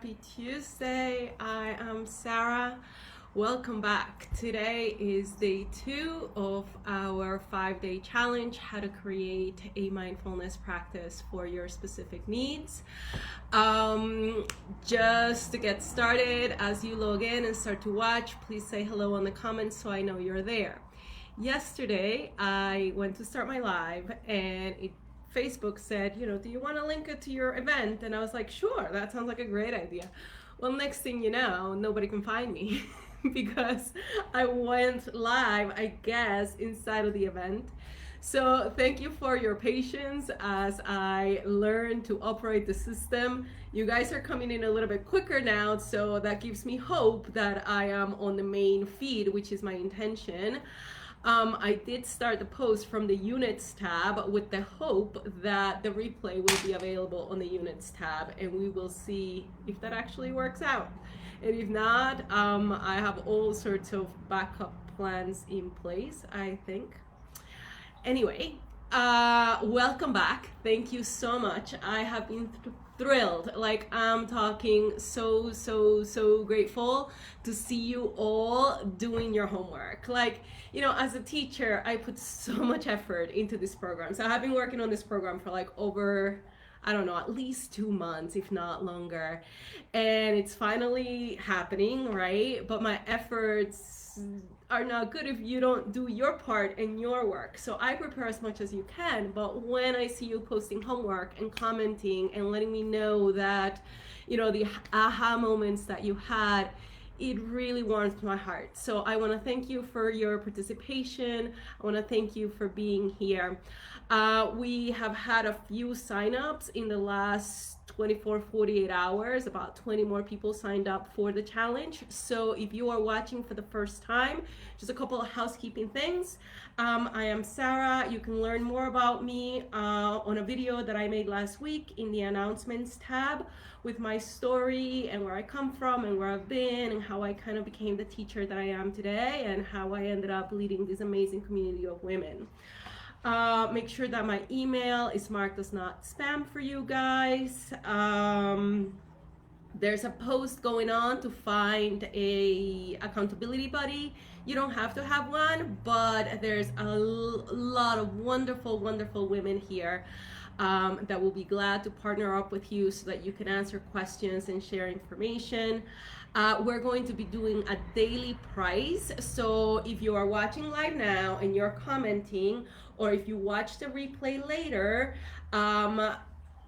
Happy Tuesday. I am Sarah. Welcome back. Today is day 2 of our 5-day challenge, how to create a mindfulness practice for your specific needs. Just to get started, as you log in and start to watch, please say hello in the comments so I know you're there. Yesterday, I went to start my live and Facebook said, do you want to link it to your event? And I was like, sure, that sounds like a great idea. Well, next thing you know, nobody can find me because I went live, I guess, inside of the event. So thank you for your patience as I learn to operate the system. You guys are coming in a little bit quicker now, so that gives me hope that I am on the main feed, which is my intention. I did start the post from the units tab with the hope that the replay will be available on the units tab, and we will see if that actually works out. And if not, I have all sorts of backup plans in place, I think. Anyway, welcome back. Thank you so much. I have been thrilled. Like, I'm talking so grateful to see you all doing your homework. Like, as a teacher, I put so much effort into this program. So I have been working on this program for like over, I don't know, at least 2 months, if not longer. And it's finally happening, right? But my efforts are not good if you don't do your part and your work. So I prepare as much as you can, but when I see you posting homework and commenting and letting me know that, the aha moments that you had, it really warms my heart. So I want to thank you for your participation. I want to thank you for being here. We have had a few signups in the last 48 hours. About 20 more people signed up for the challenge. So if you are watching for the first time, just a couple of housekeeping things. I am Sarah. You can learn more about me on a video that I made last week in the announcements tab with my story and where I come from and where I've been and how I kind of became the teacher that I am today and how I ended up leading this amazing community of women. Make sure that my email is marked as not spam for you guys. There's a post going on to find a accountability buddy. You don't have to have one, but there's a lot of wonderful women here that will be glad to partner up with you so that you can answer questions and share information. We're going to be doing a daily price. So if you are watching live now and you're commenting, or if you watch the replay later,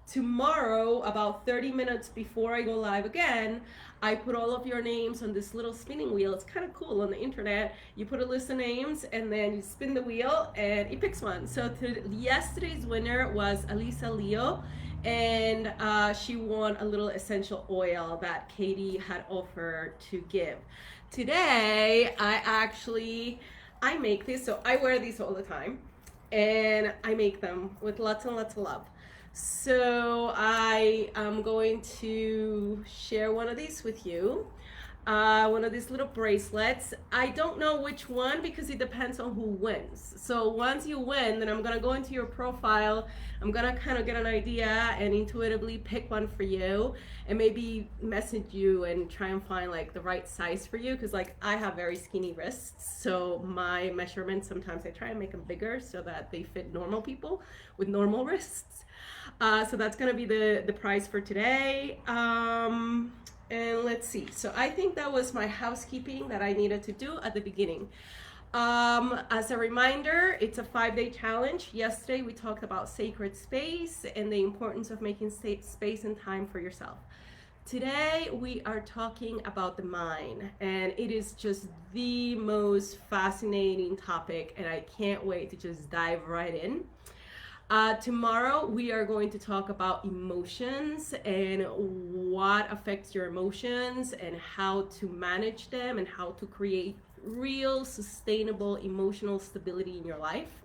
tomorrow, about 30 minutes before I go live again, I put all of your names on this little spinning wheel. It's kind of cool on the internet. You put a list of names and then you spin the wheel and it picks one. So yesterday's winner was Elisa Leo, and she won a little essential oil that Katie had offered to give. Today, I make this, so I wear these all the time, and I make them with lots and lots of love. So I am going to share one of these with you. One of these little bracelets. I don't know which one because it depends on who wins. So once you win, then I'm gonna go into your profile. I'm gonna kind of get an idea and intuitively pick one for you and maybe message you and try and find like the right size for you, because like I have very skinny wrists, so my measurements sometimes I try and make them bigger so that they fit normal people with normal wrists. So that's gonna be the prize for today. And let's see. So I think that was my housekeeping that I needed to do at the beginning. As a reminder, it's a 5-day challenge. Yesterday we talked about sacred space and the importance of making space and time for yourself. Today we are talking about the mind, and it is just the most fascinating topic, and I can't wait to just dive right in. Tomorrow we are going to talk about emotions and what affects your emotions and how to manage them and how to create real sustainable emotional stability in your life.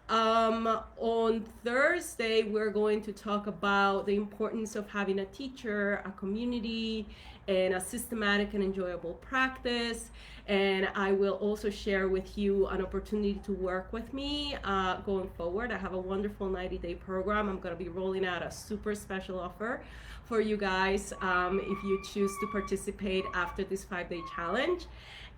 On Thursday we're going to talk about the importance of having a teacher, a community, and a systematic and enjoyable practice. And I will also share with you an opportunity to work with me going forward. I have a wonderful 90-day program. I'm going to be rolling out a super special offer for you guys if you choose to participate after this 5-day challenge.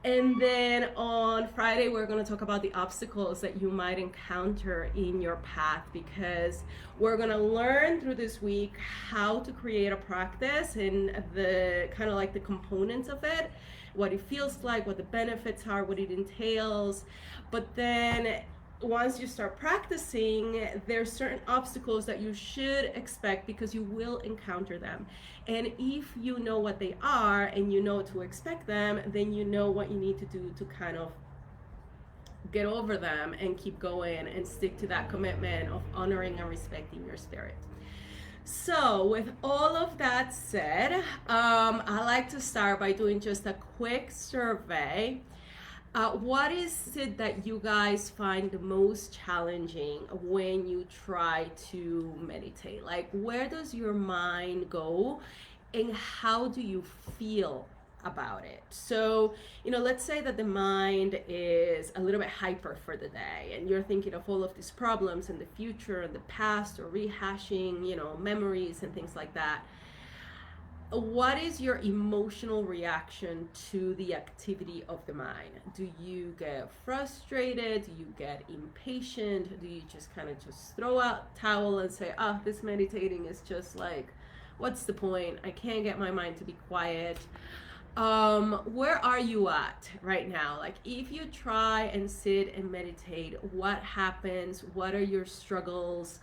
And then on Friday, we're going to talk about the obstacles that you might encounter in your path, because we're going to learn through this week how to create a practice and the kind of like the components of it, what it feels like, what the benefits are, what it entails. But then once you start practicing, there's certain obstacles that you should expect because you will encounter them. And if you know what they are and you know to expect them, then you know what you need to do to kind of get over them and keep going and stick to that commitment of honoring and respecting your spirit. So with all of that said, I like to start by doing just a quick survey. What is it that you guys find the most challenging when you try to meditate? Like, where does your mind go and how do you feel about it? So, let's say that the mind is a little bit hyper for the day and you're thinking of all of these problems in the future and the past, or rehashing, memories and things like that. What is your emotional reaction to the activity of the mind? Do you get frustrated? Do you get impatient? Do you just kind of just throw out towel and say, this meditating is just like, what's the point? I can't get my mind to be quiet. Where are you at right now? Like, if you try and sit and meditate, what happens? What are your struggles?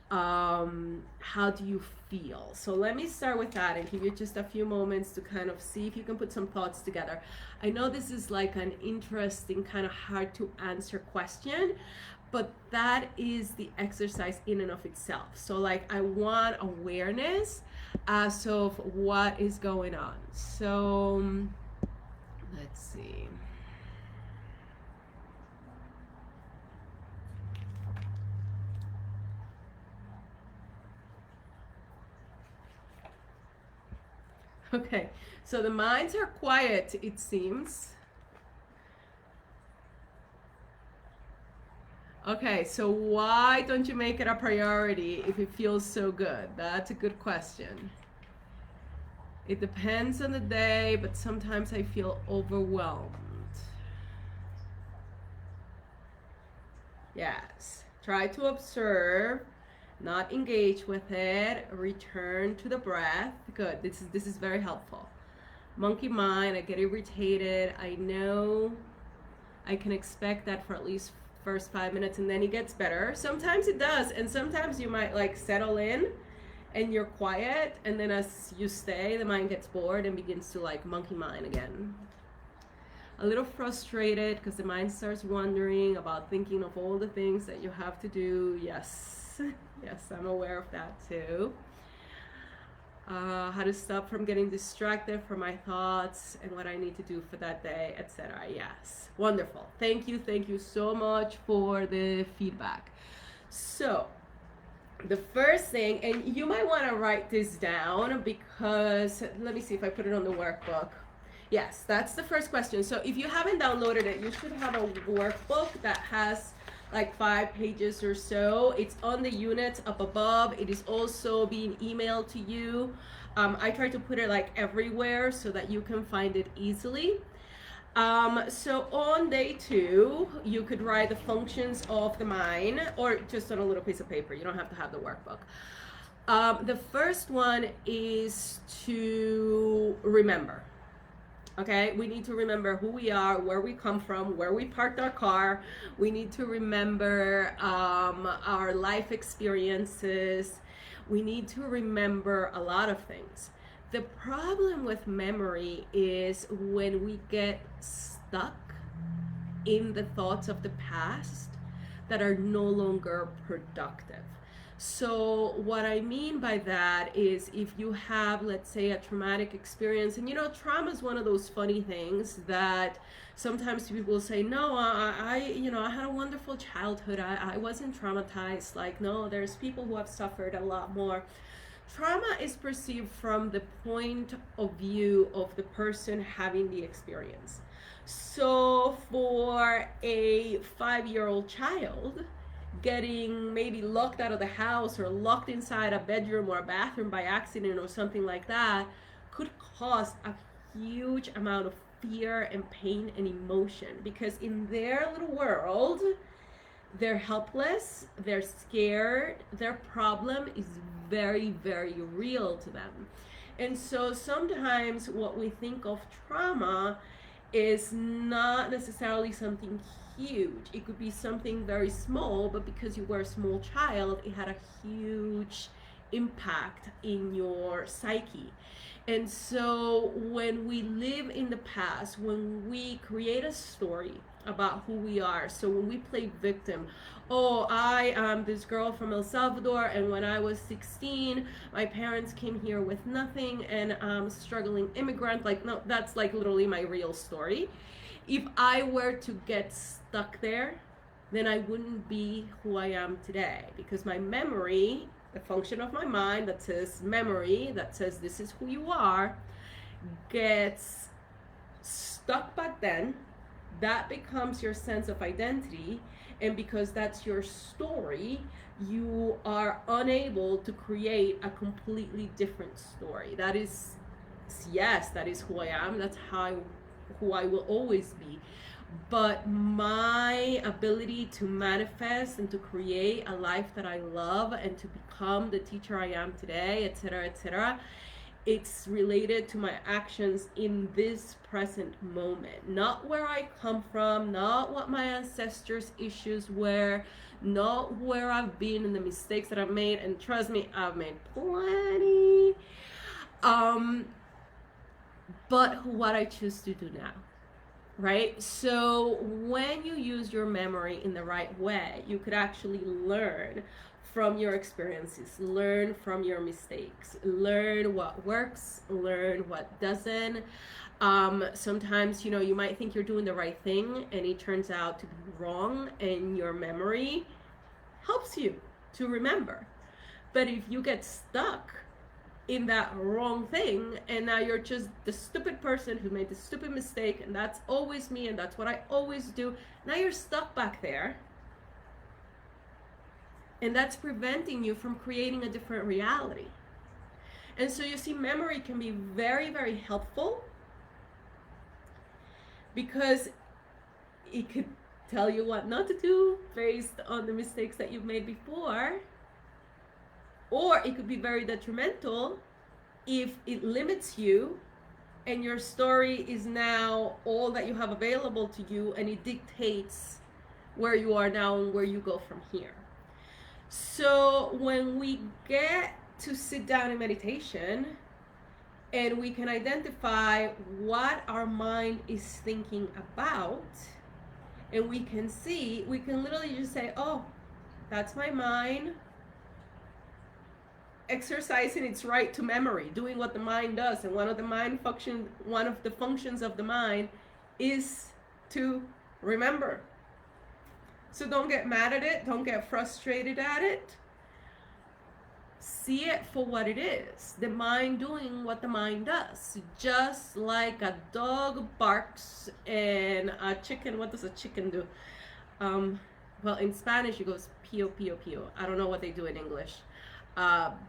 How do you feel? So let me start with that and give you just a few moments to kind of see if you can put some thoughts together. I know this is like an interesting, kind of hard to answer question, but that is the exercise in and of itself. So like, I want awareness as of what is going on. So let's see. Okay, so the minds are quiet, it seems. Okay, so why don't you make it a priority if it feels so good? That's a good question. It depends on the day, but sometimes I feel overwhelmed. Yes, try to observe, not engage with it, return to the breath. Good, this is very helpful. Monkey mind, I get irritated. I know I can expect that for at least first 5 minutes and then it gets better. Sometimes it does, and sometimes you might like settle in and you're quiet, and then as you stay, the mind gets bored and begins to like monkey mind again. A little frustrated because the mind starts wondering about thinking of all the things that you have to do. Yes. Yes, I'm aware of that too. How to stop from getting distracted from my thoughts and what I need to do for that day, etc. Yes, wonderful. Thank you so much for the feedback. So the first thing, and you might want to write this down because, let me see if I put it on the workbook. Yes, that's the first question. So if you haven't downloaded it, you should have a workbook that has like 5 pages or so. It's on the units up above. It is also being emailed to you. I try to put it like everywhere so that you can find it easily. So on day 2, you could write the functions of the mind, or just on a little piece of paper. You don't have to have the workbook. The first one is to remember. Okay, we need to remember who we are, where we come from, where we parked our car. We need to remember our life experiences. We need to remember a lot of things. The problem with memory is when we get stuck in the thoughts of the past that are no longer productive. So what I mean by that is if you have, let's say, a traumatic experience, and trauma is one of those funny things that sometimes people say, no, I had a wonderful childhood. I wasn't traumatized. Like, no, there's people who have suffered a lot more. trauma is perceived from the point of view of the person having the experience. So for a 5-year-old child, getting maybe locked out of the house or locked inside a bedroom or a bathroom by accident or something like that could cause a huge amount of fear and pain and emotion, because in their little world, they're helpless, they're scared, their problem is very, very real to them. And so sometimes what we think of trauma is not necessarily something huge. It could be something very small, but because you were a small child, it had a huge impact in your psyche. And so when we live in the past, when we create a story about who we are, so when we play victim, oh, I am this girl from El Salvador, and when I was 16, my parents came here with nothing, and I'm a struggling immigrant. Like, no, that's like literally my real story. If I were to get stuck there, then I wouldn't be who I am today, because my memory, the function of my mind that says memory, that says this is who you are, gets stuck back then. That becomes your sense of identity, and because that's your story, you are unable to create a completely different story. That is, yes, that is who I am. That's who I will always be. But my ability to manifest and to create a life that I love and to become the teacher I am today, etc., it's related to my actions in this present moment, not where I come from, not what my ancestors' issues were, not where I've been and the mistakes that I've made. And trust me, I've made plenty. But what I choose to do now. Right? So when you use your memory in the right way, you could actually learn from your experiences, learn from your mistakes, learn what works, learn what doesn't. Sometimes, you might think you're doing the right thing and it turns out to be wrong, and your memory helps you to remember. But if you get stuck in that wrong thing, and now you're just the stupid person who made the stupid mistake, and that's always me, and that's what I always do, now you're stuck back there, and that's preventing you from creating a different reality. And so you see, memory can be very, very helpful, because it could tell you what not to do based on the mistakes that you've made before. Or it could be very detrimental if it limits you and your story is now all that you have available to you, and it dictates where you are now and where you go from here. So when we get to sit down in meditation and we can identify what our mind is thinking about, and we can literally just say, oh, that's my mind exercising its right to memory, doing what the mind does. And one of the functions of the mind is to remember. So don't get mad at it, don't get frustrated at it. See it for what it is, the mind doing what the mind does. Just like a dog barks and a chicken, what does a chicken do? Well, in Spanish it goes pio, pio, pio. I don't know what they do in English.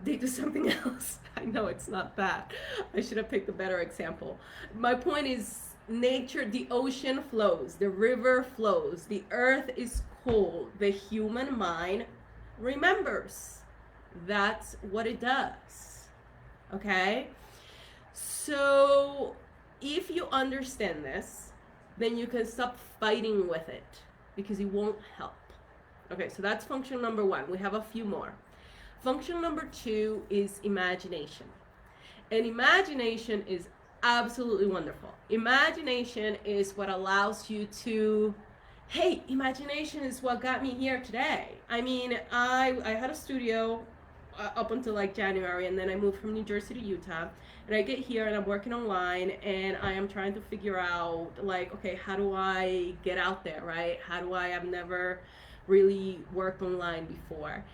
They do something else. I know it's not that. I should have picked a better example. My point is, nature, the ocean flows, the river flows, the earth is cold, the human mind remembers. That's what it does. Okay? So if you understand this, then you can stop fighting with it, because it won't help. Okay, so that's function number 1. We have a few more. Function number 2 is imagination. And imagination is absolutely wonderful. Imagination is what allows you to, hey, imagination is what got me here today. I mean, I had a studio up until like January, and then I moved from New Jersey to Utah, and I get here and I'm working online, and I am trying to figure out, like, okay, how do I get out there, right? I've never really worked online before.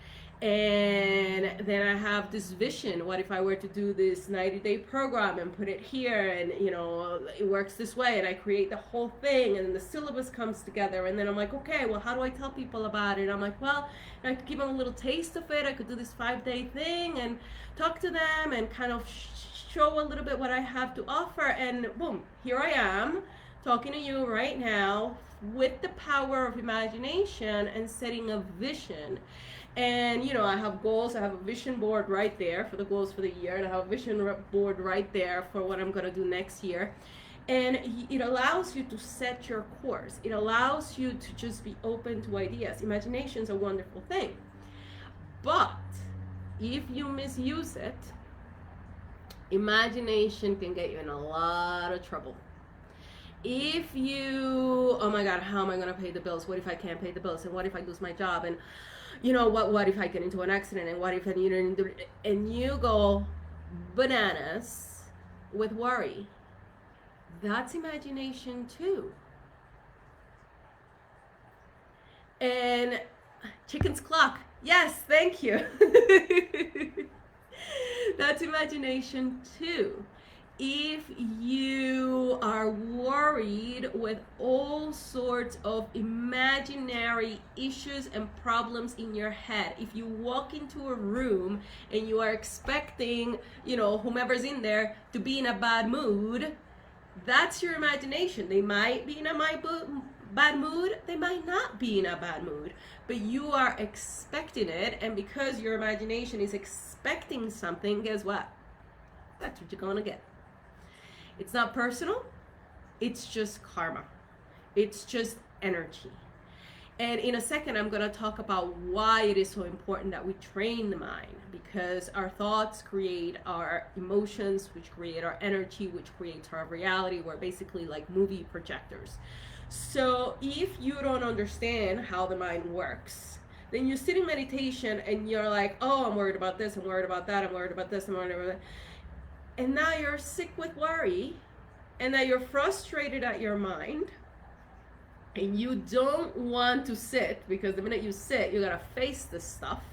And then I have this vision. What if I were to do this 90-day program and put it here, and it works this way, and I create the whole thing, and then the syllabus comes together, and then I'm like, okay, well, how do I tell people about it? And I'm like, well, I could give them a little taste of it. I could do this 5-day thing and talk to them and kind of show a little bit what I have to offer, and boom, here I am talking to you right now with the power of imagination and setting a vision. And I have goals. I have a vision board right there for the goals for the year, and I have a vision board right there for what I'm going to do next year. And it allows you to set your course. It allows you to just be open to ideas. Imagination is a wonderful thing, but if you misuse it, imagination can get you in a lot of trouble. If you, oh my God, how am I going to pay the bills? What if I can't pay the bills? And what if I lose my job? And what if I get into an accident? And what if and you go bananas with worry? That's imagination too. And chicken's clock. Yes, thank you. That's imagination too. If you are worried with all sorts of imaginary issues and problems in your head, if you walk into a room and you are expecting, whomever's in there to be in a bad mood, that's your imagination. They might be in a bad mood, they might not be in a bad mood, but you are expecting it, and because your imagination is expecting something, guess what? That's what you're gonna get. It's not personal, it's just karma. It's just energy. And in a second, I'm going to talk about why it is so important that we train the mind, because our thoughts create our emotions, which create our energy, which creates our reality. We're basically like movie projectors. So if you don't understand how the mind works, then you sit in meditation and you're like, oh, I'm worried about this, I'm worried about that, I'm worried about this, I'm worried about that. And now you're sick with worry, and now you're frustrated at your mind, and you don't want to sit, because the minute you sit, you gotta face this stuff.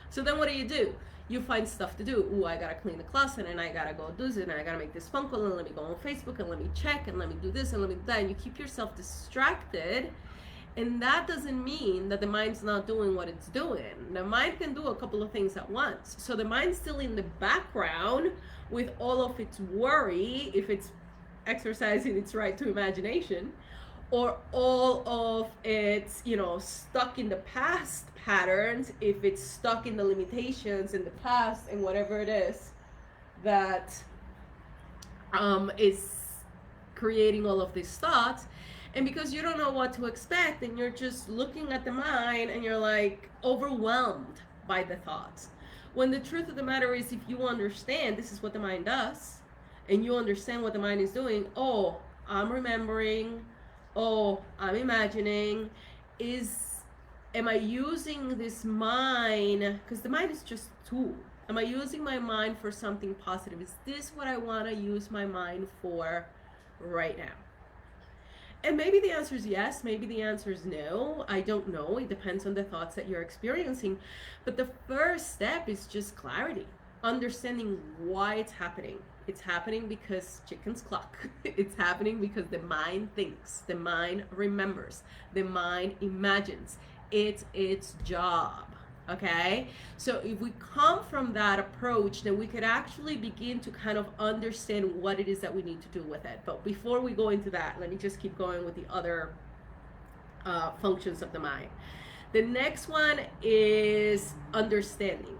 So then what do? You find stuff to do. Ooh, I gotta clean the closet, and I gotta go do this, and I gotta make this phone call, and let me go on Facebook, and let me check, and let me do this, and let me do that. And you keep yourself distracted. And that doesn't mean that the mind's not doing what it's doing. The mind can do a couple of things at once. So the mind's still in the background with all of its worry, if it's exercising its right to imagination, or all of its, stuck in the past patterns, if it's stuck in the limitations in the past and whatever it is that is creating all of these thoughts. And because you don't know what to expect, and you're just looking at the mind and you're like overwhelmed by the thoughts. When the truth of the matter is, if you understand this is what the mind does, and you understand what the mind is doing, oh, I'm remembering, oh, I'm imagining, am I using this mind, because the mind is just a tool. Am I using my mind for something positive? Is this what I want to use my mind for right now? And maybe the answer is yes, maybe the answer is no. I don't know. It depends on the thoughts that you're experiencing. But the first step is just clarity, understanding why it's happening. It's happening because chicken's clock. It's happening because the mind thinks, the mind remembers, the mind imagines. It's its job. Okay, so if we come from that approach, then we could actually begin to kind of understand what it is that we need to do with it. But before we go into that, let me just keep going with the other functions of the mind. The next one is understanding.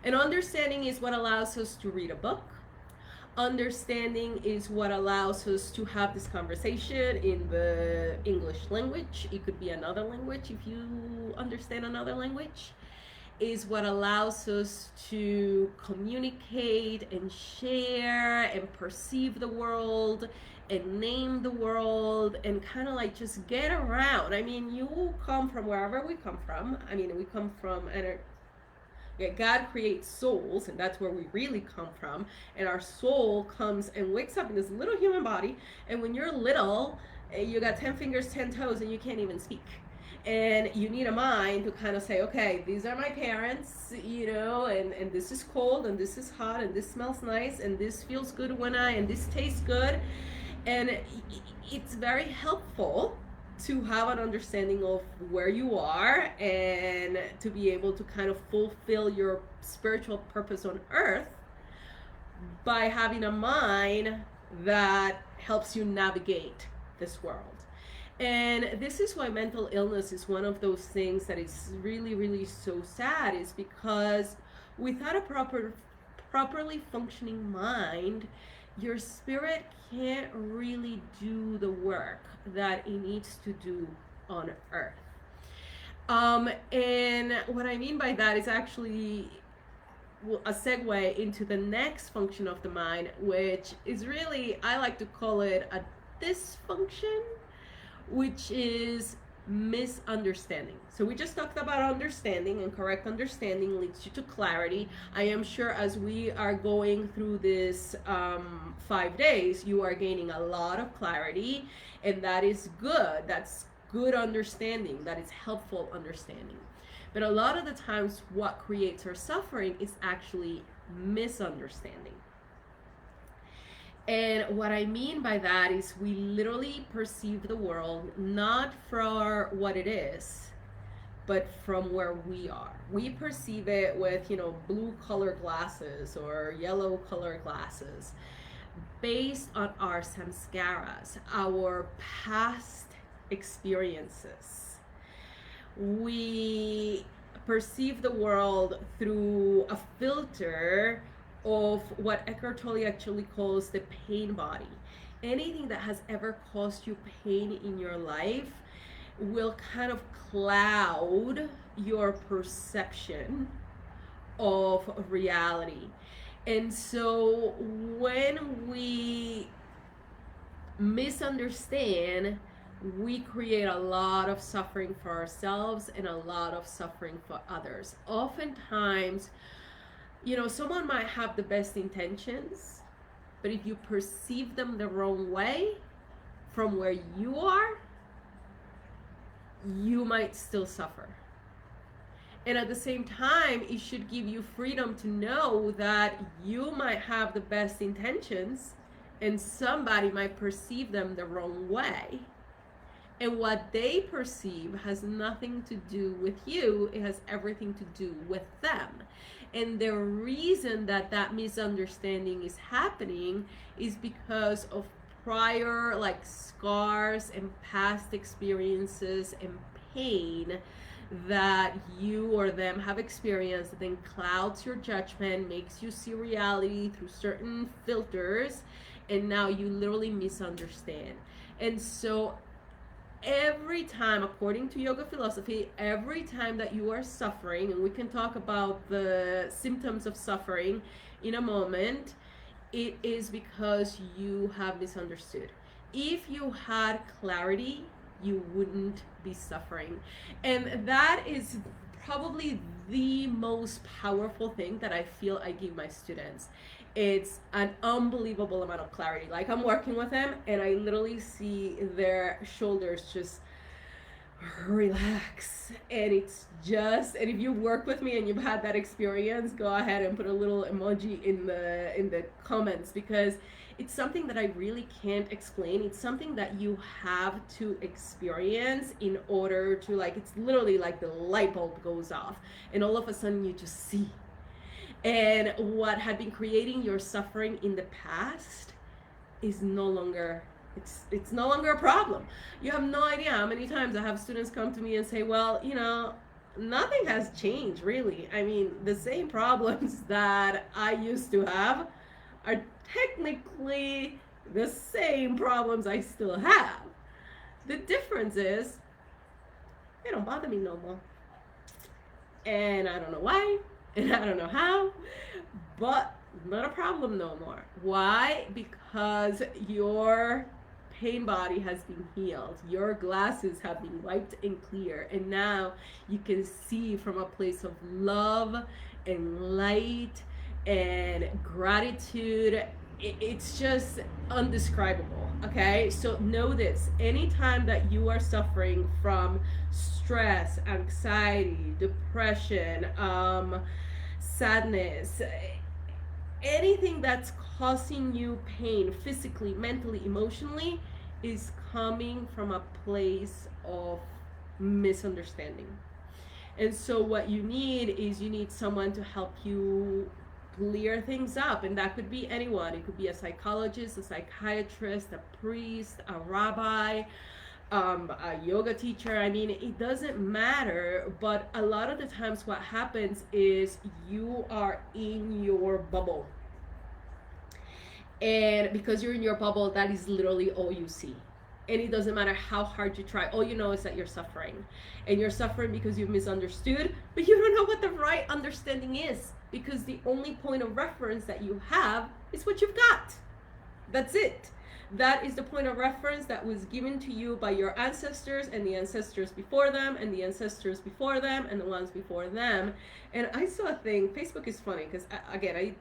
And understanding is what allows us to read a book. Understanding is what allows us to have this conversation in the English language. It could be another language if you understand another language. Is what allows us to communicate and share and perceive the world and name the world and kind of like just get around. I mean, you come from wherever we come from. I mean, we come from God creates souls, and that's where we really come from. And our soul comes and wakes up in this little human body. And when you're little, you got 10 fingers, 10 toes, and you can't even speak. And you need a mind to kind of say, okay, these are my parents, and this is cold and this is hot and this smells nice and this feels good and this tastes good. And it's very helpful to have an understanding of where you are and to be able to kind of fulfill your spiritual purpose on earth by having a mind that helps you navigate this world. And this is why mental illness is one of those things that is really, really so sad, is because without a properly functioning mind, your spirit can't really do the work that it needs to do on earth. And what I mean by that is actually a segue into the next function of the mind, which is really, I like to call it a dysfunction, which is misunderstanding. So we just talked about understanding, and correct understanding leads you to clarity. I am sure as we are going through this 5 days, you are gaining a lot of clarity, and that is good. That's good understanding. That is helpful understanding. But a lot of the times what creates our suffering is actually misunderstanding. And what I mean by that is we literally perceive the world not for what it is, but from where we are. We perceive it with, blue color glasses or yellow color glasses based on our samskaras, our past experiences. We perceive the world through a filter of what Eckhart Tolle actually calls the pain body. Anything that has ever caused you pain in your life will kind of cloud your perception of reality. And so when we misunderstand, we create a lot of suffering for ourselves and a lot of suffering for others. Oftentimes, someone might have the best intentions, but if you perceive them the wrong way from where you are, you might still suffer. And at the same time, it should give you freedom to know that you might have the best intentions and somebody might perceive them the wrong way. And what they perceive has nothing to do with you. It has everything to do with them. And the reason that misunderstanding is happening is because of prior scars and past experiences and pain that you or them have experienced that then clouds your judgment, makes you see reality through certain filters, and now you literally misunderstand. And so every time, according to yoga philosophy, every time that you are suffering, and we can talk about the symptoms of suffering in a moment, it is because you have misunderstood. If you had clarity, you wouldn't be suffering. And that is probably the most powerful thing that I feel I give my students. It's an unbelievable amount of clarity. I'm working with them and I literally see their shoulders just relax. And and if you work with me and you've had that experience, go ahead and put a little emoji in the comments, because it's something that I really can't explain. It's something that you have to experience in order to it's literally like the light bulb goes off and all of a sudden you just see. And what had been creating your suffering in the past is no longer, it's no longer a problem. You have no idea how many times I have students come to me and say, well, nothing has changed really. I mean, the same problems that I used to have are technically the same problems I still have. The difference is they don't bother me no more. And I don't know why. And I don't know how, but not a problem no more. Why? Because your pain body has been healed. Your glasses have been wiped and clear. And now you can see from a place of love and light and gratitude. It's just undescribable. Okay, so know this: anytime that you are suffering from stress, anxiety, depression, sadness, anything that's causing you pain physically, mentally, emotionally, is coming from a place of misunderstanding. And so what you need is you need someone to help you clear things up, and that could be anyone. It could be a psychologist, a psychiatrist, a priest, a rabbi, a yoga teacher. I mean, it doesn't matter, but a lot of the times what happens is you are in your bubble, and because you're in your bubble, that is literally all you see. And it doesn't matter how hard you try, all you know is that you're suffering. And you're suffering because you've misunderstood, but you don't know what the right understanding is, because the only point of reference that you have is what you've got. That's it. That is the point of reference that was given to you by your ancestors, and the ancestors before them, and the ancestors before them, and the ones before them. And I saw a thing, Facebook is funny, because again, I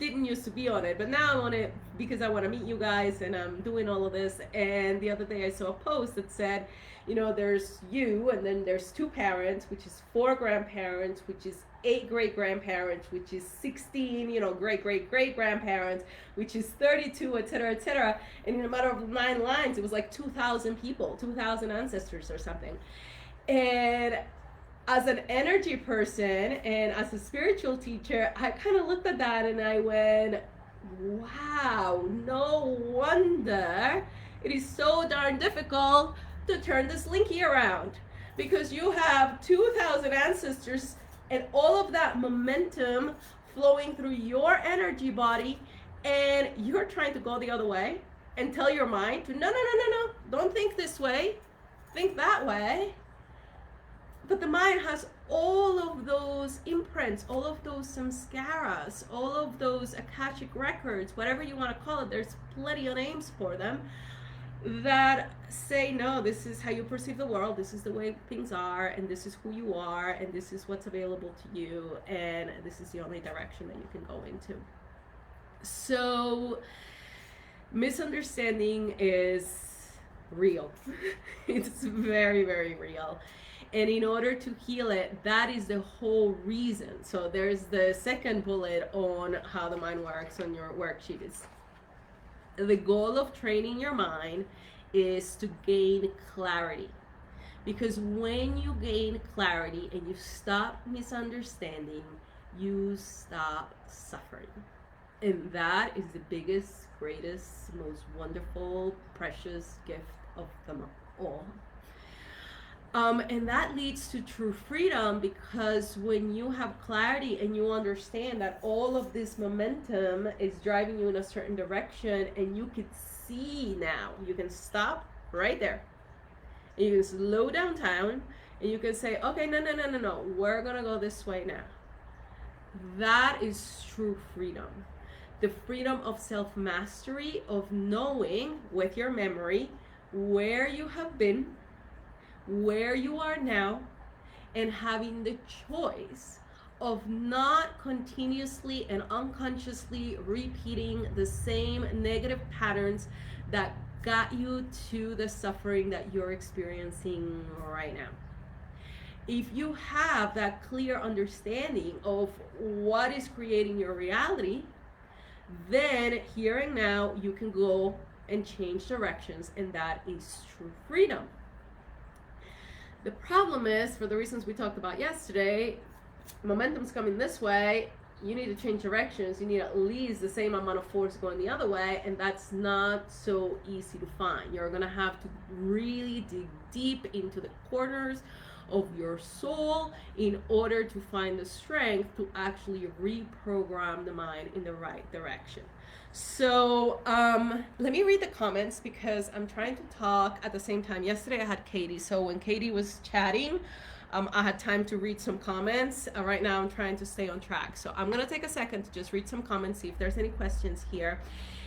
didn't used to be on it, but now I'm on it because I want to meet you guys, and I'm doing all of this. And the other day I saw a post that said, you know, there's you, and then there's 2 parents, which is 4 grandparents, which is 8 great grandparents, which is 16, you know, great grandparents, which is 32, etc., etc. And in a matter of 9 lines, it was like 2,000 people, 2,000 ancestors or something. And as an energy person and as a spiritual teacher, I kind of looked at that and I went, wow, no wonder it is so darn difficult to turn this Linky around, because you have 2,000 ancestors and all of that momentum flowing through your energy body, and you're trying to go the other way and tell your mind to no, don't think this way, think that way. But the mind has all of those imprints, all of those samskaras, all of those Akashic records, whatever you want to call it. There's plenty of names for them that say, no, this is how you perceive the world, this is the way things are, and this is who you are, and this is what's available to you, and this is the only direction that you can go into. So misunderstanding is real. It's very, very real. And in order to heal it, that is the whole reason. So there's the second bullet on how the mind works on your worksheet. Is the goal of training your mind is to gain clarity. Because when you gain clarity and you stop misunderstanding, you stop suffering. And that is the biggest, greatest, most wonderful, precious gift of them all. And that leads to true freedom, because when you have clarity and you understand that all of this momentum is driving you in a certain direction, and you can see now, you can stop right there. And you can slow down and you can say, okay, no, we're gonna go this way now. That is true freedom. The freedom of self-mastery, of knowing with your memory where you have been, where you are now, and having the choice of not continuously and unconsciously repeating the same negative patterns that got you to the suffering that you're experiencing right now. If you have that clear understanding of what is creating your reality, then here and now you can go and change directions, and that is true freedom. The problem is, for the reasons we talked about yesterday, momentum's coming this way, you need to change directions, you need at least the same amount of force going the other way, and that's not so easy to find. You're gonna have to really dig deep into the corners of your soul in order to find the strength to actually reprogram the mind in the right direction. So let me read the comments, because I'm trying to talk at the same time. Yesterday I had Katie, so when Katie was chatting, I had time to read some comments. Right now I'm trying to stay on track. So I'm gonna take a second to just read some comments, see if there's any questions here.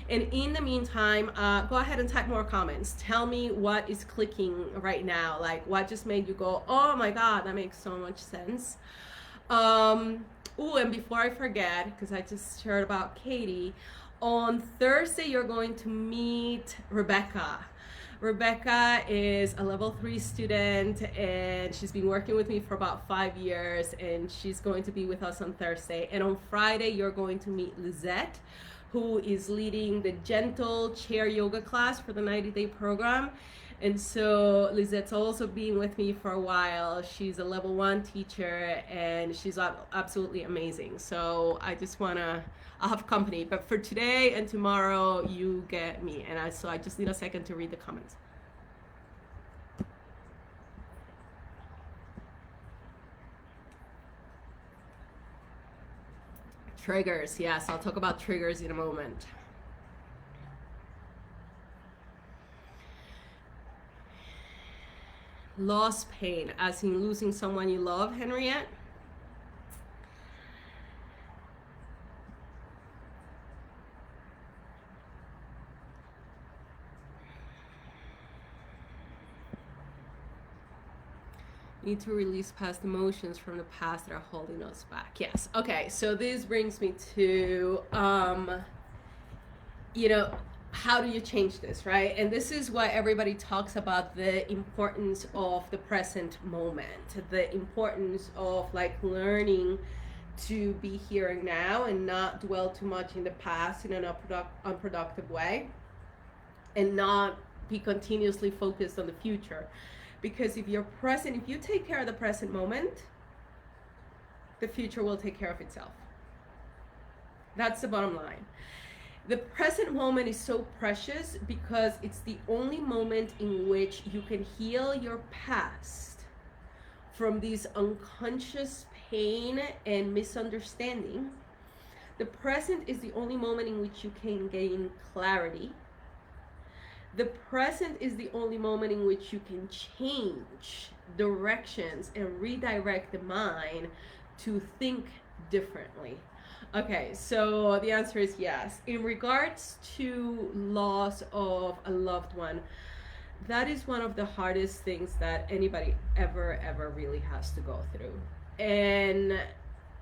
And in the meantime, go ahead and type more comments. Tell me what is clicking right now. Like, what just made you go, oh my God, that makes so much sense. Oh, and before I forget, because I just heard about Katie, On Thursday, you're going to meet Rebecca. Rebecca is a level 3 student and she's been working with me for about 5 years, and she's going to be with us on Thursday. And on Friday, you're going to meet Lizette, who is leading the gentle chair yoga class for the 90-day program. And so Lizette's also been with me for a while. She's a level 1 teacher and she's absolutely amazing. So I just wanna, I'll have company. But for today and tomorrow, you get me. And so I just need a second to read the comments. Triggers, yes, I'll talk about triggers in a moment. Loss pain, as in losing someone you love, Henriette? Need to release past emotions from the past that are holding us back. Yes. Okay, so this brings me to how do you change this, right? And this is why everybody talks about the importance of the present moment, the importance of like learning to be here and now and not dwell too much in the past in an unproductive way, and not be continuously focused on the future. Because if you take care of the present moment, the future will take care of itself. That's the bottom line. The present moment is so precious because it's the only moment in which you can heal your past from this unconscious pain and misunderstanding. The present is the only moment in which you can gain clarity. The present is the only moment in which you can change directions and redirect the mind to think differently. Okay, so the answer is yes. In regards to loss of a loved one, that is one of the hardest things that anybody ever really has to go through. And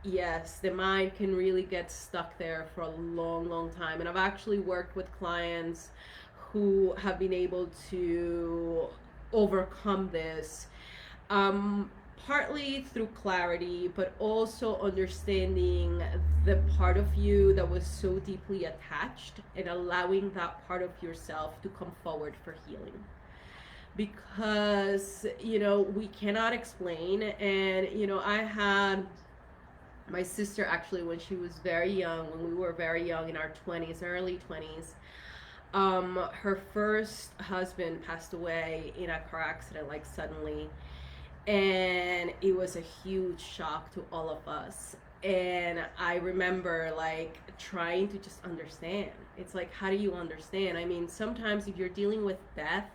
yes, the mind can really get stuck there for a long time. And I've actually worked with clients who have been able to overcome this, partly through clarity, but also understanding the part of you that was so deeply attached and allowing that part of yourself to come forward for healing. Because, we cannot explain. And, I had my sister actually when she was very young, when we were very young in our 20s, early 20s, her first husband passed away in a car accident, like suddenly, and it was a huge shock to all of us. And I remember like trying to just understand. It's like, how do you understand? I mean, sometimes if you're dealing with death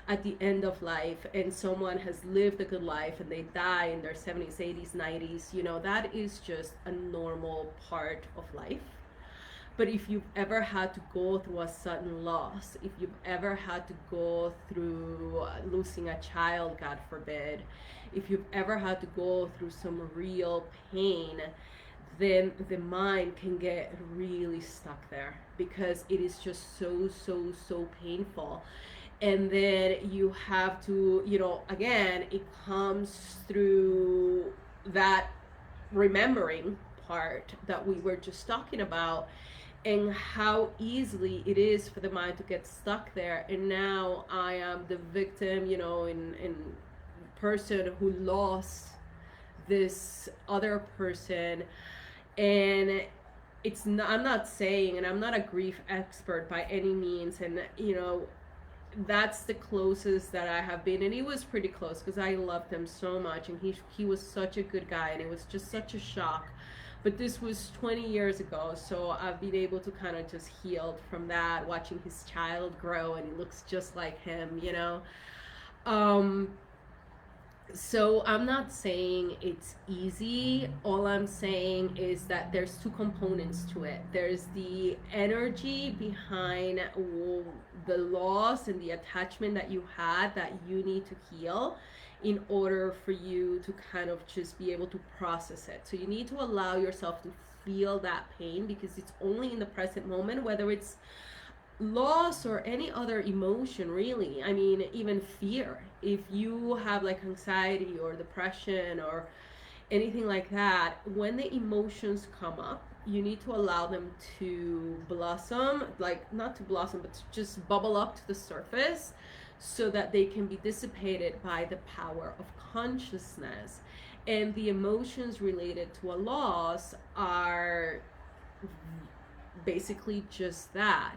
at the end of life and someone has lived a good life and they die in their 70s, 80s, 90s, that is just a normal part of life. But if you've ever had to go through a sudden loss, if you've ever had to go through losing a child, God forbid, if you've ever had to go through some real pain, then the mind can get really stuck there because it is just so painful. And then you have to, again, it comes through that remembering part that we were just talking about, and how easily it is for the mind to get stuck there. And now I am the victim, in person who lost this other person. And it's not, I'm not saying, and I'm not a grief expert by any means, and that's the closest that I have been. And he was pretty close because I loved him so much, and he was such a good guy, and it was just such a shock. But this was 20 years ago, so I've been able to kind of just heal from that, watching his child grow, and he looks just like him, So I'm not saying it's easy. All I'm saying is that there's two components to it. There's the energy behind the loss and the attachment that you had that you need to heal in order for you to kind of just be able to process it. So you need to allow yourself to feel that pain, because it's only in the present moment, whether it's loss or any other emotion, really. I mean, even fear. If you have like anxiety or depression or anything like that, when the emotions come up, you need to allow them to blossom, like not to blossom, but to just bubble up to the surface, so that they can be dissipated by the power of consciousness. And the emotions related to a loss are basically just that.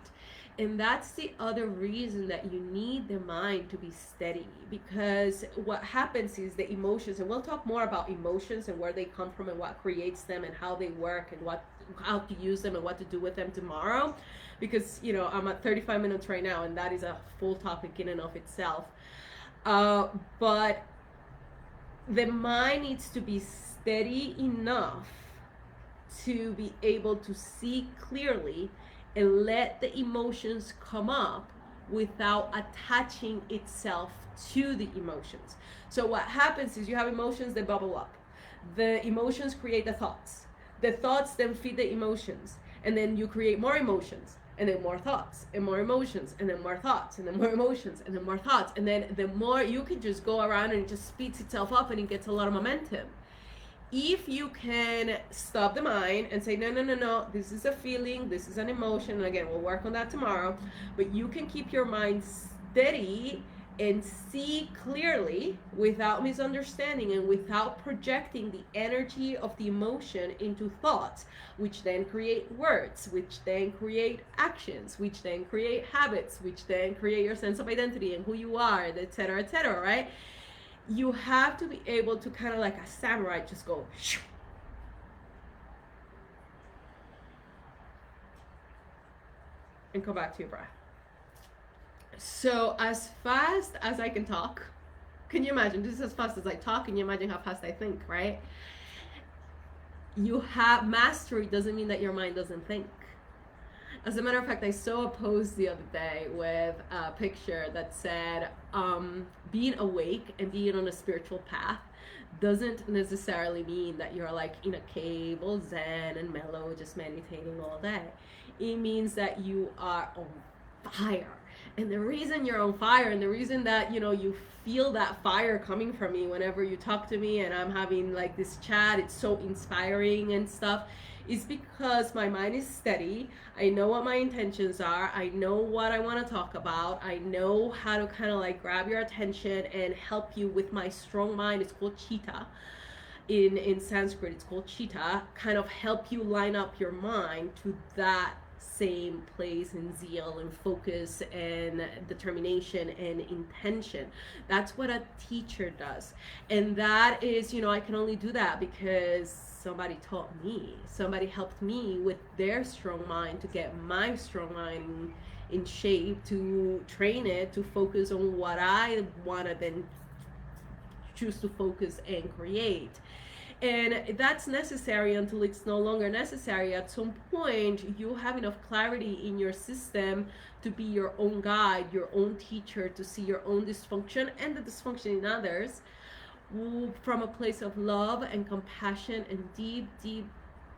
And that's the other reason that you need the mind to be steady, because what happens is the emotions, and we'll talk more about emotions and where they come from and what creates them and how they work and how to use them and what to do with them tomorrow, because I'm at 35 minutes right now, and that is a full topic in and of itself. But the mind needs to be steady enough to be able to see clearly and let the emotions come up without attaching itself to the emotions. So what happens is you have emotions that bubble up. The emotions create the thoughts. The thoughts then feed the emotions. And then you create more emotions, and then more thoughts, and more emotions, and then more thoughts, and then more emotions, and then more thoughts. And then the more you can just go around, and it just speeds itself up, and it gets a lot of momentum. If you can stop the mind and say, no, this is a feeling, this is an emotion, and again, we'll work on that tomorrow, but you can keep your mind steady and see clearly without misunderstanding and without projecting the energy of the emotion into thoughts, which then create words, which then create actions, which then create habits, which then create your sense of identity and who you are, etc., right? You have to be able to kind of like a samurai just go shoo, and come back to your breath. So as fast as I can talk, can you imagine? This is as fast as I talk, and you imagine how fast I think, right? You have mastery doesn't mean that your mind doesn't think. As a matter of fact, I saw a post the other day with a picture that said, being awake and being on a spiritual path doesn't necessarily mean that you're like in a cave all zen and mellow, just meditating all day. It means that you are on fire. And the reason you're on fire, and the reason that, you feel that fire coming from me whenever you talk to me and I'm having like this chat, it's so inspiring and stuff, is because my mind is steady. I know what my intentions are. I know what I want to talk about. I know how to kind of like grab your attention and help you with my strong mind. It's called chitta. In Sanskrit, it's called chitta. Kind of help you line up your mind to that same place and zeal and focus and determination and intention. That's what a teacher does. And that is, I can only do that because somebody taught me. Somebody helped me with their strong mind to get my strong mind in shape, to train it, to focus on what I want to then choose to focus and create. And that's necessary until it's no longer necessary. At some point, you have enough clarity in your system to be your own guide, your own teacher, to see your own dysfunction and the dysfunction in others from a place of love and compassion and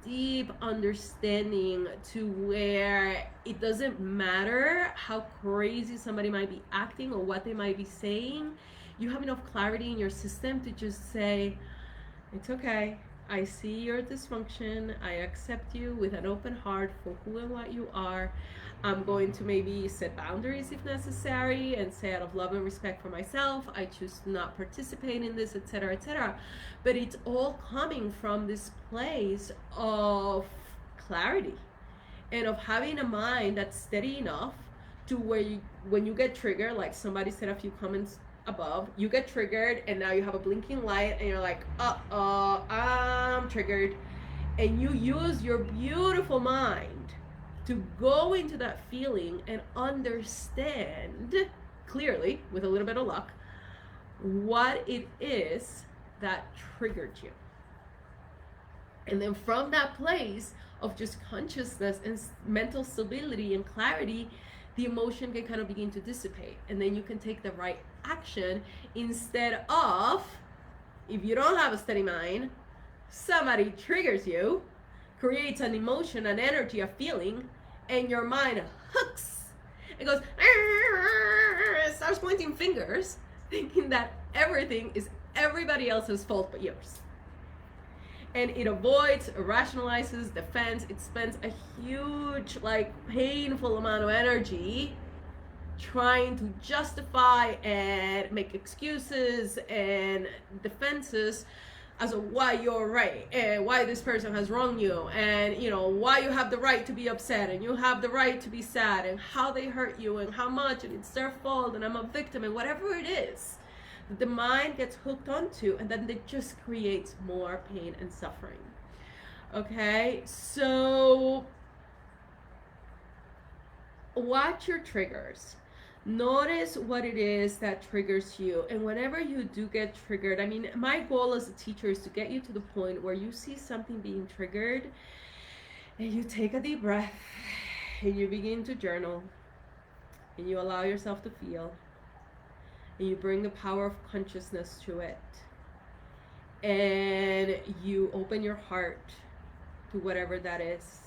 deep understanding, to where it doesn't matter how crazy somebody might be acting or what they might be saying. You have enough clarity in your system to just say, it's okay. I see your dysfunction. I accept you with an open heart for who and what you are. I'm going to maybe set boundaries if necessary and say, out of love and respect for myself, I choose to not participate in this, etc., etc. But it's all coming from this place of clarity and of having a mind that's steady enough to where when you get triggered, like somebody said a few comments above, you get triggered and now you have a blinking light and you're like, I'm triggered, and you use your beautiful mind to go into that feeling and understand clearly, with a little bit of luck, what it is that triggered you. And then from that place of just consciousness and mental stability and clarity, the emotion can kind of begin to dissipate, and then you can take the right action instead of, if you don't have a steady mind, somebody triggers you, creates an emotion, an energy, a feeling, and your mind hooks. It goes, starts pointing fingers, thinking that everything is everybody else's fault but yours. And it avoids, rationalizes, defends. It spends a huge, like, painful amount of energy trying to justify and make excuses and defenses as to why you're right and why this person has wronged you, and why you have the right to be upset and you have the right to be sad, and how they hurt you and how much, and it's their fault and I'm a victim, and whatever it is the mind gets hooked onto, and then it just creates more pain and suffering. Okay, so watch your triggers. Notice what it is that triggers you. And whenever you do get triggered, I mean, my goal as a teacher is to get you to the point where you see something being triggered and you take a deep breath and you begin to journal and you allow yourself to feel and you bring the power of consciousness to it and you open your heart to whatever that is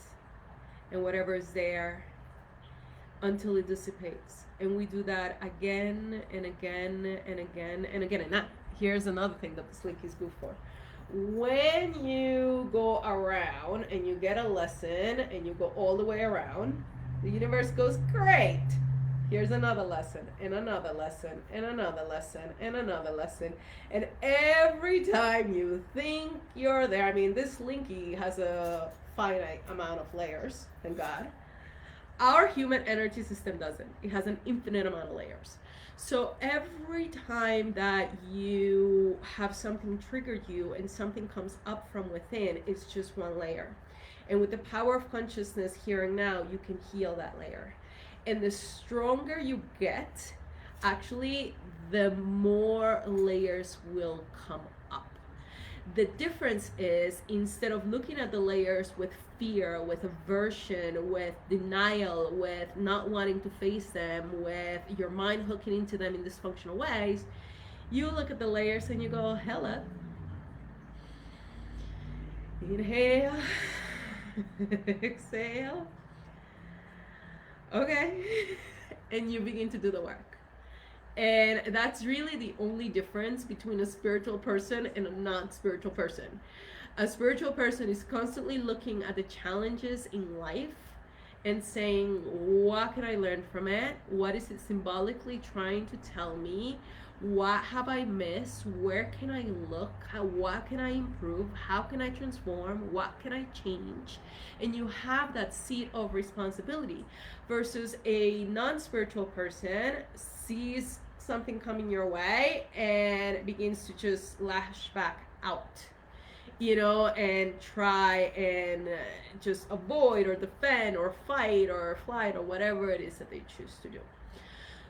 and whatever is there until it dissipates. And we do that again and again and again and again. And now, here's another thing that this link is good for. When you go around and you get a lesson and you go all the way around, the universe goes, great. Here's another lesson and another lesson and another lesson and another lesson. And every time you think you're there, I mean, this linky has a finite amount of layers, thank God. Our human energy system doesn't. It has an infinite amount of layers. So every time that you have something trigger you and something comes up from within, it's just one layer. And with the power of consciousness here and now, you can heal that layer. And the stronger you get, actually, the more layers will come up. The difference is, instead of looking at the layers with fear, with aversion, with denial, with not wanting to face them, with your mind hooking into them in dysfunctional ways, you look at the layers and you go, hello. Inhale. Exhale. Okay. And you begin to do the work. And that's really the only difference between a spiritual person and a non-spiritual person. A spiritual person is constantly looking at the challenges in life and saying, what can I learn from it? What is it symbolically trying to tell me? What have I missed? Where can I look? What can I improve? How can I transform? What can I change? And you have that seat of responsibility, versus a non-spiritual person sees something coming your way and begins to just lash back out, and try and just avoid or defend or fight or flight or whatever it is that they choose to do.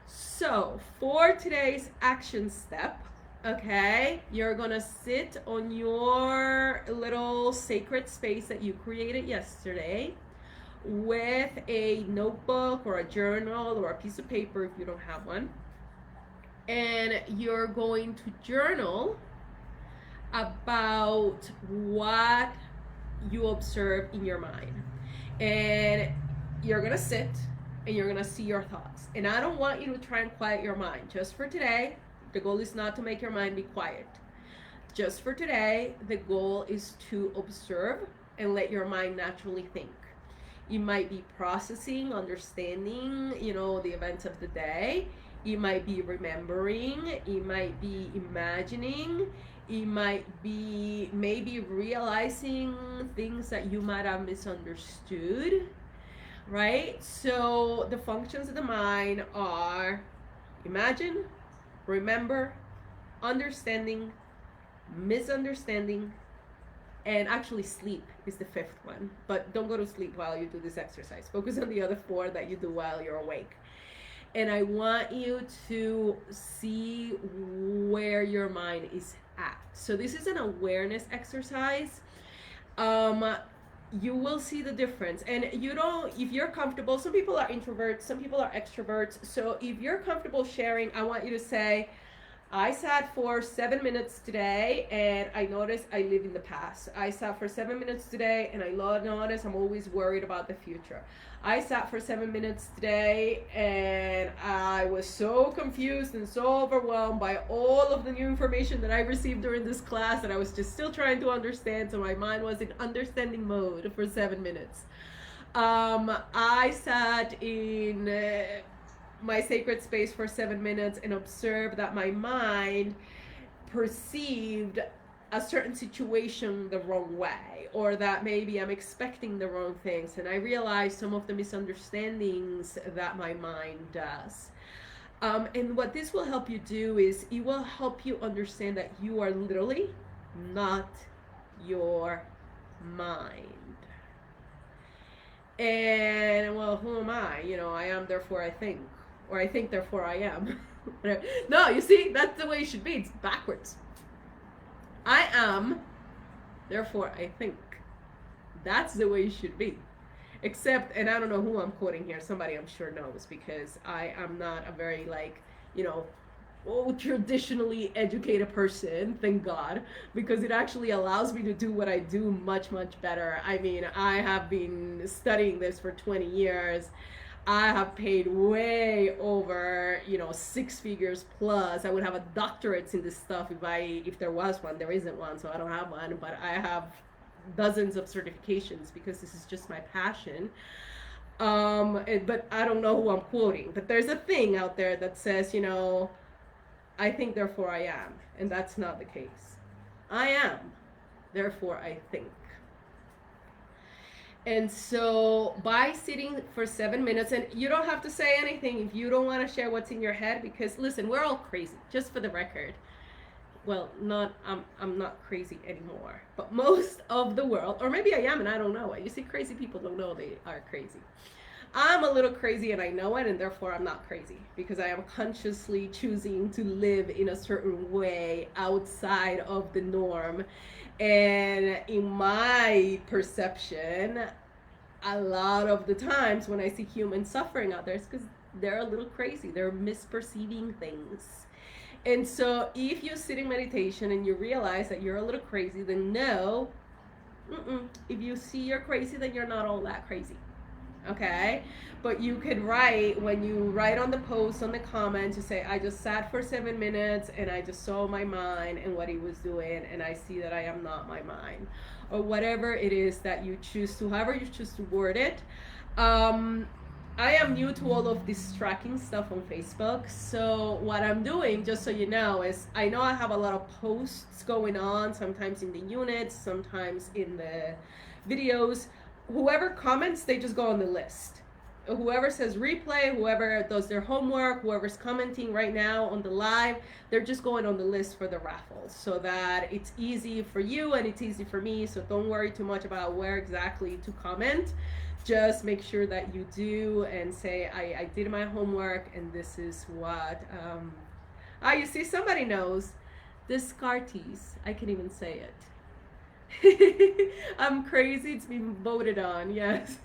So for today's action step, okay, you're gonna sit on your little sacred space that you created yesterday with a notebook or a journal or a piece of paper if you don't have one, and you're going to journal about what you observe in your mind. And you're gonna sit and you're gonna see your thoughts. And I don't want you to try and quiet your mind. Just for today, the goal is not to make your mind be quiet. Just for today, the goal is to observe and let your mind naturally think. You might be processing, understanding, the events of the day. You might be remembering. You might be imagining. You might be maybe realizing things that you might have misunderstood, right? So the functions of the mind are imagine, remember, understanding, misunderstanding, and actually sleep is the fifth one. But don't go to sleep while you do this exercise. Focus on the other four that you do while you're awake. And I want you to see where your mind is at. So this is an awareness exercise. You will see the difference. And if you're comfortable, some people are introverts, some people are extroverts. So if you're comfortable sharing, I want you to say, I sat for 7 minutes today and I noticed I live in the past. I sat for 7 minutes today and I noticed I'm always worried about the future. I sat for 7 minutes today and I was so confused and so overwhelmed by all of the new information that I received during this class that I was just still trying to understand. So my mind was in understanding mode for 7 minutes. I sat in my sacred space for 7 minutes and observed that my mind perceived a certain situation the wrong way, or that maybe I'm expecting the wrong things, and I realized some of the misunderstandings that my mind does. And what this will help you do is it will help you understand that you are literally not your mind. And well, who am I? I am, therefore I think. Or I think, therefore I am. No, you see, that's the way it should be. It's backwards. I am, therefore I think. That's the way it should be. Except, and I don't know who I'm quoting here. Somebody I'm sure knows, because I am not a very, traditionally educated person, thank God, because it actually allows me to do what I do much, much better. I mean, I have been studying this for 20 years. I have paid way over, 6 figures plus. I would have a doctorate in this stuff if there was one. There isn't one, so I don't have one, but I have dozens of certifications because this is just my passion. But I don't know who I'm quoting. But there's a thing out there that says, I think, therefore I am. And that's not the case. I am, therefore I think. And so by sitting for 7 minutes, and you don't have to say anything if you don't want to share what's in your head, because listen, we're all crazy, just for the record. Well, I'm not crazy anymore, but most of the world, or maybe I am and I don't know it. You see, crazy people don't know they are crazy. I'm a little crazy and I know it, and therefore I'm not crazy, because I am consciously choosing to live in a certain way outside of the norm. And in my perception, a lot of the times when I see humans suffering out there, it's because they're a little crazy. They're misperceiving things. And so if you sit in meditation and you realize that you're a little crazy, then no, if you see you're crazy, then you're not all that crazy. Okay? But you could write, when you write on the post, on the comments, you say, I just sat for 7 minutes and I just saw my mind and what it was doing, and I see that I am not my mind. Or whatever it is that you choose to, however you choose to word it. I am new to all of this tracking stuff on Facebook. So what I'm doing, just so you know, is I know I have a lot of posts going on, sometimes in the units, sometimes in the videos. Whoever comments, they just go on the list. Whoever says replay, whoever does their homework, whoever's commenting right now on the live, they're just going on the list for the raffle, so that it's easy for you and it's easy for me. So don't worry too much about where exactly to comment. Just make sure that you do and say, I did my homework and this is what, you see, somebody knows. Descartes, I can even say it. I'm crazy, it's been voted on, yes.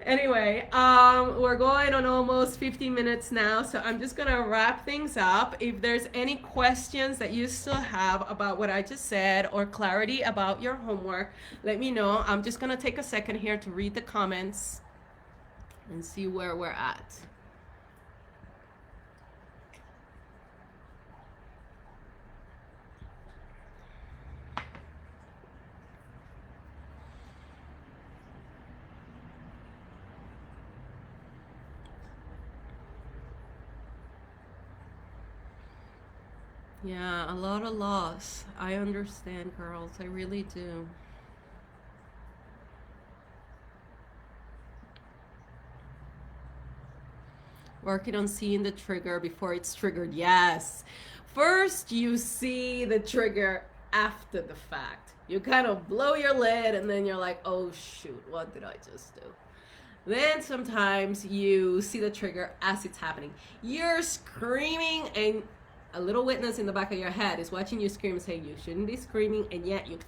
Anyway, we're going on almost 15 minutes now, so I'm just gonna wrap things up. If there's any questions that you still have about what I just said, or clarity about your homework, let me know. I'm just gonna take a second here to read the comments and see where we're at. Yeah, a lot of loss. I understand, girls. I really do. Working on seeing the trigger before it's triggered. Yes. First, you see the trigger after the fact. You kind of blow your lid and then you're like, oh shoot, what did I just do? Then sometimes you see the trigger as it's happening. You're screaming and a little witness in the back of your head is watching you scream and saying you shouldn't be screaming, and yet you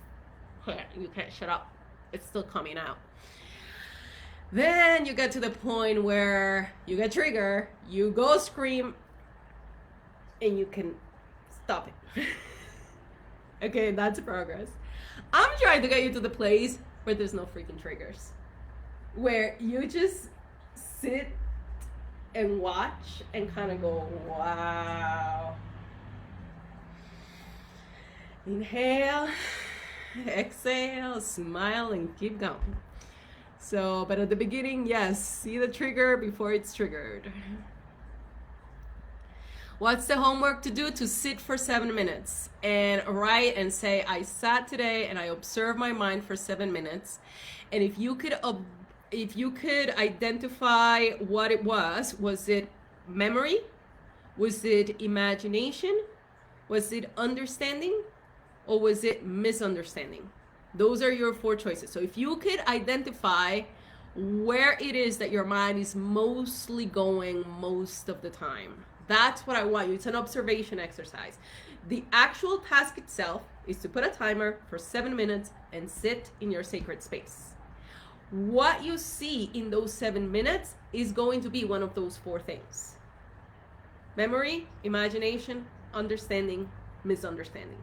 can't shut up. It's still coming out. Then you get to the point where you get triggered, you go scream, and you can stop it. Okay, that's progress. I'm trying to get you to the place where there's no freaking triggers, where you just sit and watch and kind of go, wow. Inhale, exhale, smile, and keep going. So, but at the beginning, yes, see the trigger before it's triggered. What's the homework to do? To sit for 7 minutes and write and say, I sat today and I observed my mind for 7 minutes. And if you could identify what it was it memory? Was it imagination? Was it understanding? Or was it misunderstanding? Those are your 4 choices. So if you could identify where it is that your mind is mostly going most of the time, that's what I want you. It's an observation exercise. The actual task itself is to put a timer for 7 minutes and sit in your sacred space. What you see in those 7 minutes is going to be one of those 4 things: memory, imagination, understanding, misunderstanding.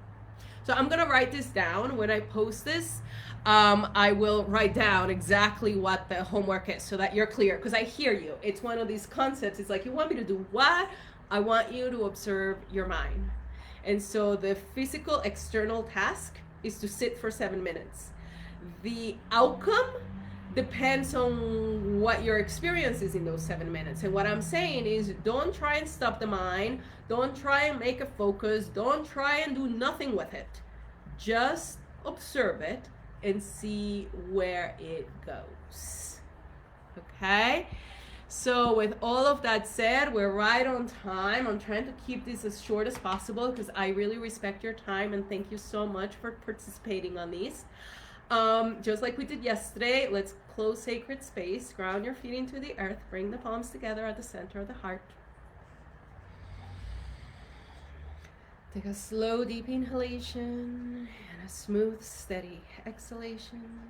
So I'm gonna write this down. When I post this, I will write down exactly what the homework is so that you're clear, because I hear you. It's one of these concepts. It's like, you want me to do what? I want you to observe your mind. And so the physical external task is to sit for 7 minutes. The outcome depends on what your experience is in those 7 minutes. And what I'm saying is, don't try and stop the mind. Don't try and make a focus. Don't try and do nothing with it. Just observe it and see where it goes. Okay? So with all of that said, we're right on time. I'm trying to keep this as short as possible because I really respect your time, and thank you so much for participating on these. Just like we did yesterday, let's close sacred space, ground your feet into the earth, bring the palms together at the center of the heart. Take a slow, deep inhalation and a smooth, steady exhalation.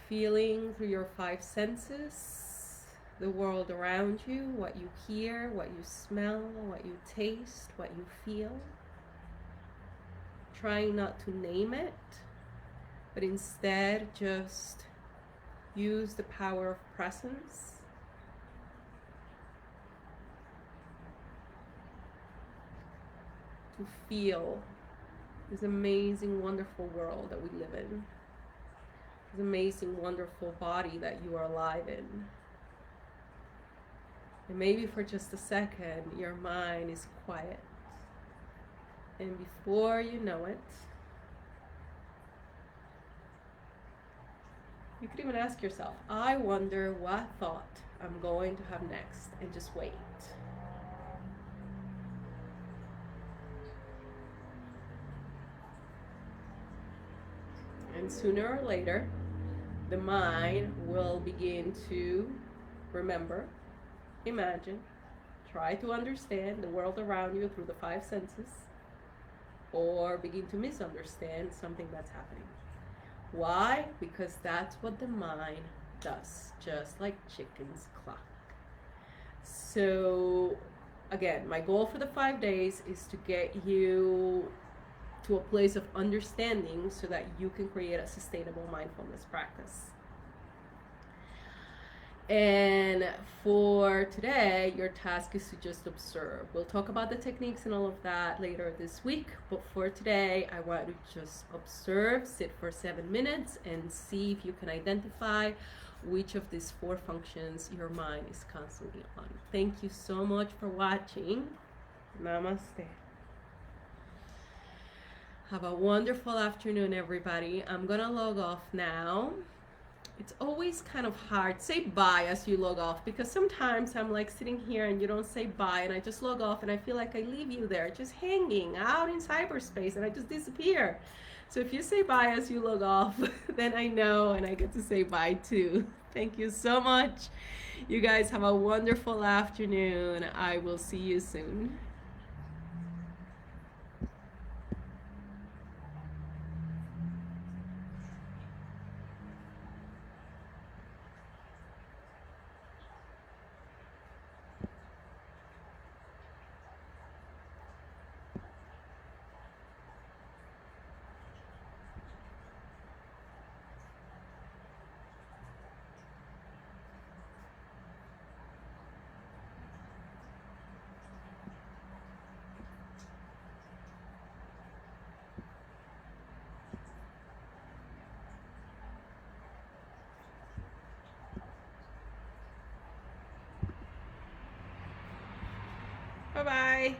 Feeling through your 5 senses, the world around you, what you hear, what you smell, what you taste, what you feel. Trying not to name it, but instead just use the power of presence. To feel this amazing, wonderful world that we live in. This amazing, wonderful body that you are alive in. And maybe for just a second, your mind is quiet. And before you know it, you could even ask yourself, I wonder what thought I'm going to have next, and just wait. And sooner or later, the mind will begin to remember, imagine, try to understand the world around you through the 5 senses, or begin to misunderstand something that's happening. Why? Because that's what the mind does, just like chickens cluck. So again, my goal for the 5 days is to get you to a place of understanding so that you can create a sustainable mindfulness practice. And for today, your task is to just observe. We'll talk about the techniques and all of that later this week, but for today, I want you to just observe, sit for 7 minutes, and see if you can identify which of these 4 functions your mind is constantly on. Thank you so much for watching. Namaste. Have a wonderful afternoon, everybody. I'm gonna log off now. It's always kind of hard. Say bye as you log off, because sometimes I'm like sitting here and you don't say bye, and I just log off and I feel like I leave you there just hanging out in cyberspace and I just disappear. So if you say bye as you log off, then I know and I get to say bye too. Thank you so much. You guys have a wonderful afternoon. I will see you soon. Bye-bye.